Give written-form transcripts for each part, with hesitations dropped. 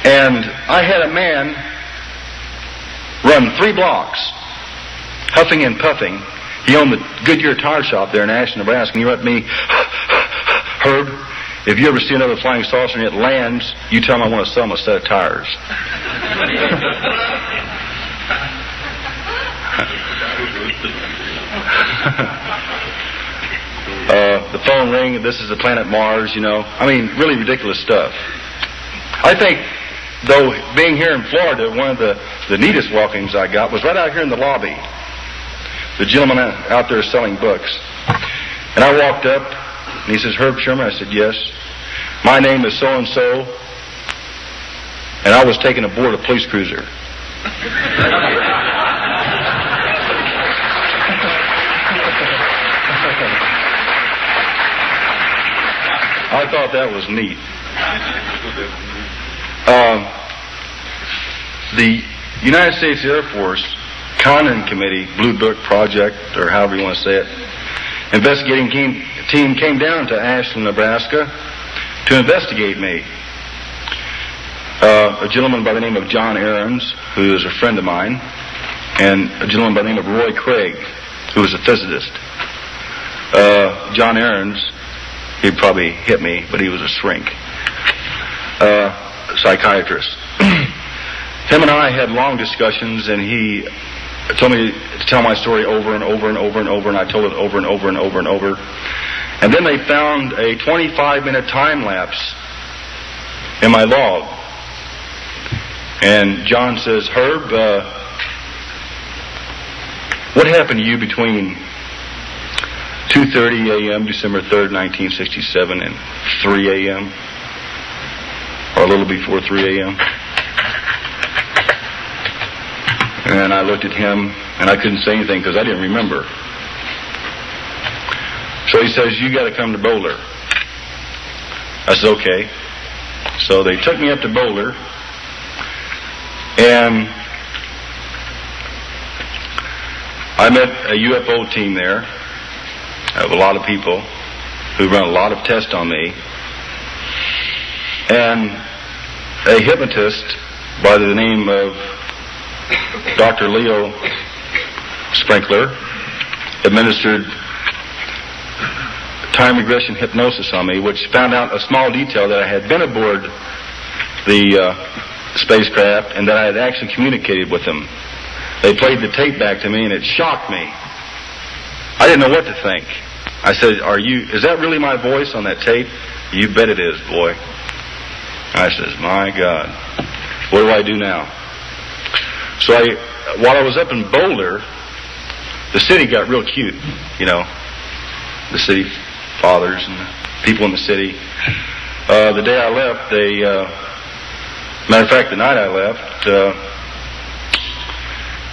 And I had a man run 3 blocks, huffing and puffing. He owned the Goodyear tire shop there in Ashland, Nebraska, and he went to me, Herb, if you ever see another flying saucer and it lands, you tell him I want to sell him a set of tires. The phone rang, this is the planet Mars, you know. I mean, really ridiculous stuff. I think, though, being here in Florida, one of the neatest welcomes I got was right out here in the lobby. The gentleman out there selling books. And I walked up, and he says, Herb Schirmer? I said, yes. My name is so-and-so, and I was taken aboard a police cruiser. I thought that was neat. The United States Air Force Condon Committee, Blue Book Project, or however you want to say it, investigating team came down to Ashland, Nebraska to investigate me. A gentleman by the name of John Ahrens, who is a friend of mine, and a gentleman by the name of Roy Craig, who was a physicist. John Ahrens, he'd probably hit me, but he was a shrink. Psychiatrist. Him and I had long discussions, and he told me to tell my story over and over and over and over, and I told it over and over and over and over. And then they found a 25-minute time lapse in my log. And John says, Herb, what happened to you between 2:30 a.m., December 3rd, 1967, and 3 a.m., or a little before 3 a.m.? And I looked at him, and I couldn't say anything because I didn't remember. So he says, you got to come to Boulder. I said, okay. So they took me up to Boulder, and I met a UFO team there of a lot of people who run a lot of tests on me, and a hypnotist by the name of Dr. Leo Sprinkler administered time regression hypnosis on me, which found out a small detail that I had been aboard the spacecraft and that I had actually communicated with them. They played the tape back to me, and it shocked me. I didn't know what to think. I said, is that really my voice on that tape? You bet it is, boy. I says, my God, what do I do now? So while I was up in Boulder, the city got real cute, you know, the city fathers and the people in the city. The day I left, matter of fact, the night I left,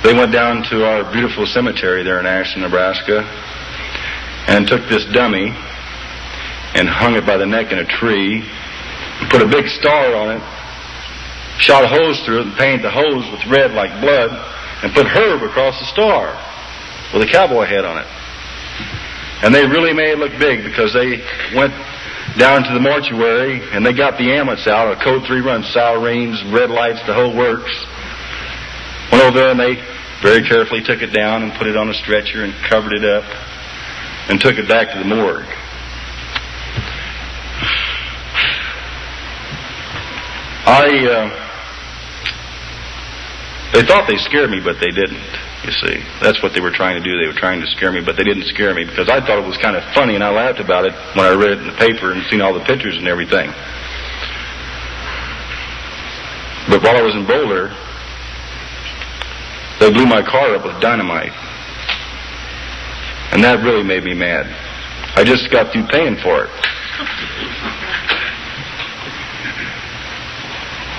they went down to our beautiful cemetery there in Ashland, Nebraska, and took this dummy and hung it by the neck in a tree, and put a big star on it, shot a hose through it and painted the hose with red like blood, and put Herb across the star with a cowboy head on it. And they really made it look big because they went down to the mortuary and they got the ambulance out, a code 3 run, sirens, red lights, the whole works. Went over there and they very carefully took it down and put it on a stretcher and covered it up and took it back to the morgue. They thought they scared me, but they didn't, you see. That's what they were trying to do. They were trying to scare me, but they didn't scare me because I thought it was kind of funny, and I laughed about it when I read it in the paper and seen all the pictures and everything. But while I was in Boulder, they blew my car up with dynamite. And that really made me mad. I just got through paying for it.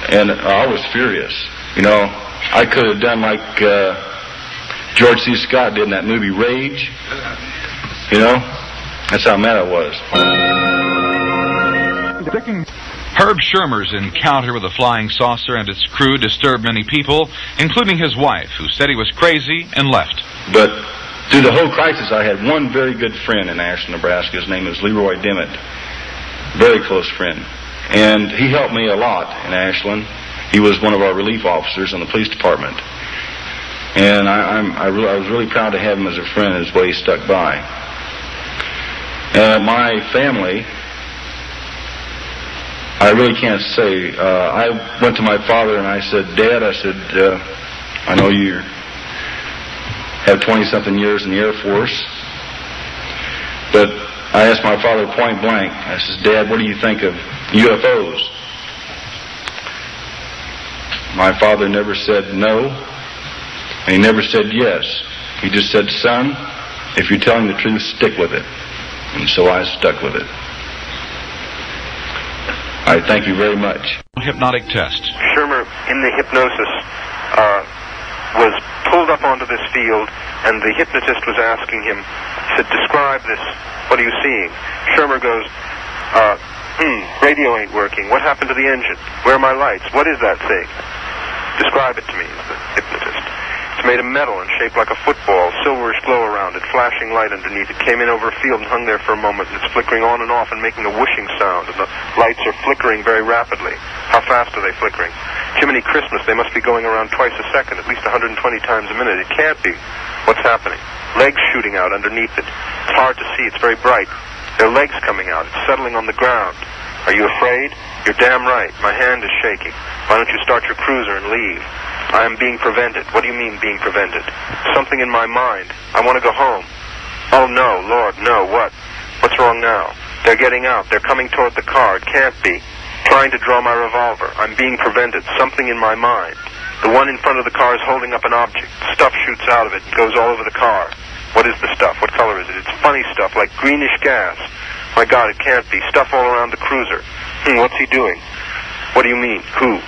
And I was furious. You know, I could have done like George C. Scott did in that movie Rage. You know? That's how mad I was. Herb Schirmer's encounter with a flying saucer and its crew disturbed many people, including his wife, who said he was crazy and left. But through the whole crisis, I had one very good friend in Ashland, Nebraska. His name is Leroy Dimmitt. Very close friend. And he helped me a lot in Ashland. He was one of our relief officers in the police department. And I was really proud to have him as a friend, his way he stuck by. My family, I really can't say. I went to my father and I said, Dad, I said, I know you have 20-something years in the Air Force, but I asked my father point blank, I said, Dad, what do you think of UFOs? My father never said no, and he never said yes. He just said, son, if you're telling the truth, stick with it. And so I stuck with it. I thank you very much. Hypnotic test. Schirmer, in the hypnosis, was pulled up onto this field, and the hypnotist was asking him, said, describe this, what are you seeing? Schirmer goes, radio ain't working. What happened to the engine? Where are my lights? What is that thing? Describe it to me, the hypnotist. It's made of metal and shaped like a football, silverish glow around it, flashing light underneath. It came in over a field and hung there for a moment, and it's flickering on and off and making a whooshing sound, and the lights are flickering very rapidly. How fast are they flickering? Jiminy Christmas, they must be going around twice a second, at least 120 times a minute. It can't be. What's happening? Legs shooting out underneath it. It's hard to see. It's very bright. There are legs coming out. It's settling on the ground. Are you afraid? You're damn right. My hand is shaking. Why don't you start your cruiser and leave? I am being prevented. What do you mean being prevented? Something in my mind. I want to go home. Oh, no, Lord, no. What? What's wrong now? They're getting out. They're coming toward the car. It can't be. Trying to draw my revolver. I'm being prevented. Something in my mind. The one in front of the car is holding up an object. Stuff shoots out of it and goes all over the car. What is the stuff? What color is it? It's funny stuff, like greenish gas. My God, it can't be. Stuff all around the cruiser. What's he doing? What do you mean? Who?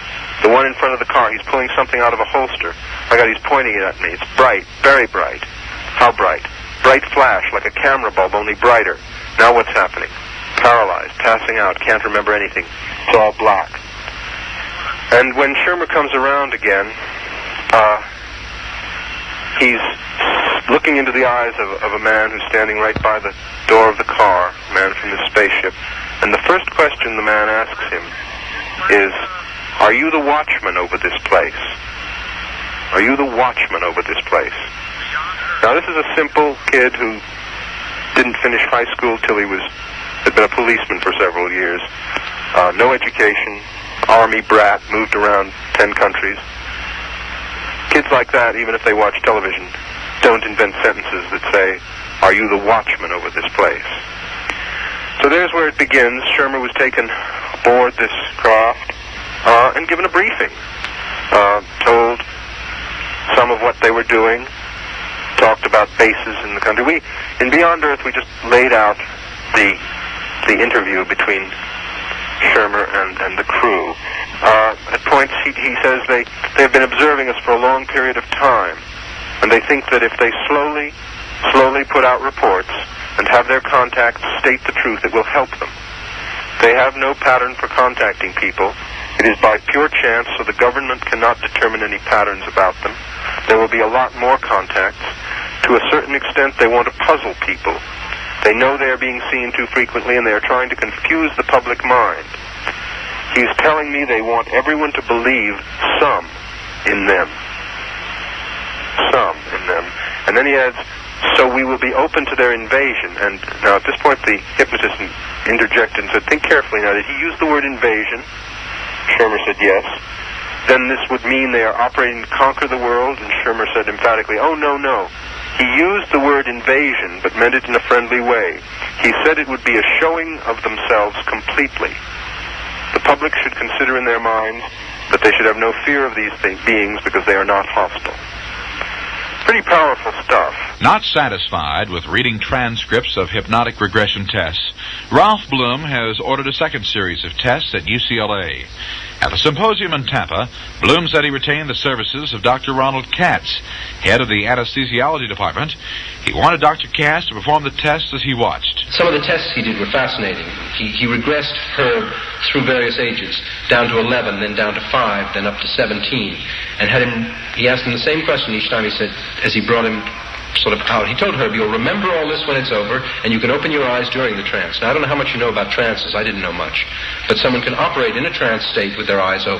The one in front of the car. He's pulling something out of a holster. My God, he's pointing it at me. It's bright. Very bright. How bright? Bright flash, like a camera bulb, only brighter. Now what's happening? Paralyzed, passing out, can't remember anything. It's all black. And when Schirmer comes around again, he's looking into the eyes of a man who's standing right by the door of the car, a man from the spaceship. And the first question the man asks him is, are you the watchman over this place? Are you the watchman over this place? Now, this is a simple kid who didn't finish high school till he had been a policeman for several years. No education, army brat, moved around 10 countries. Kids like that, even if they watch television, don't invent sentences that say, are you the watchman over this place? So there's where it begins. Schirmer was taken aboard this craft and given a briefing. Told some of what they were doing, talked about bases in the country. In Beyond Earth, we just laid out the interview between Schirmer and the crew. At points, he says they've been observing us for a long period of time, and they think that if they slowly put out reports and have their contacts state the truth, it will help them. They have no pattern for contacting people. It is by pure chance, so the government cannot determine any patterns about them. There will be a lot more contacts. To a certain extent, they want to puzzle people. They know they are being seen too frequently, and they are trying to confuse the public mind. He's telling me they want everyone to believe some in them. Some in them. And then he adds, so we will be open to their invasion. And now at this point the hypnotist interjected and said, think carefully now. Did he use the word invasion? Schirmer said yes. Then this would mean they are operating to conquer the world? And Schirmer said emphatically, oh, no, no. He used the word invasion, but meant it in a friendly way. He said it would be a showing of themselves completely. The public should consider in their minds that they should have no fear of these beings because they are not hostile. Pretty powerful stuff. Not satisfied with reading transcripts of hypnotic regression tests, Ralph Bloom has ordered a second series of tests at UCLA. At the symposium in Tampa, Bloom said he retained the services of Dr. Ronald Katz, head of the anesthesiology department. He wanted Dr. Katz to perform the tests as he watched. Some of the tests he did were fascinating. He regressed Herb through various ages, down to 11, then down to 5, then up to 17, and he asked him the same question each time. He said, as he brought him sort of out, he told Herb, you'll remember all this when it's over, and you can open your eyes during the trance. Now, I don't know how much you know about trances. I didn't know much. But someone can operate in a trance state with their eyes open.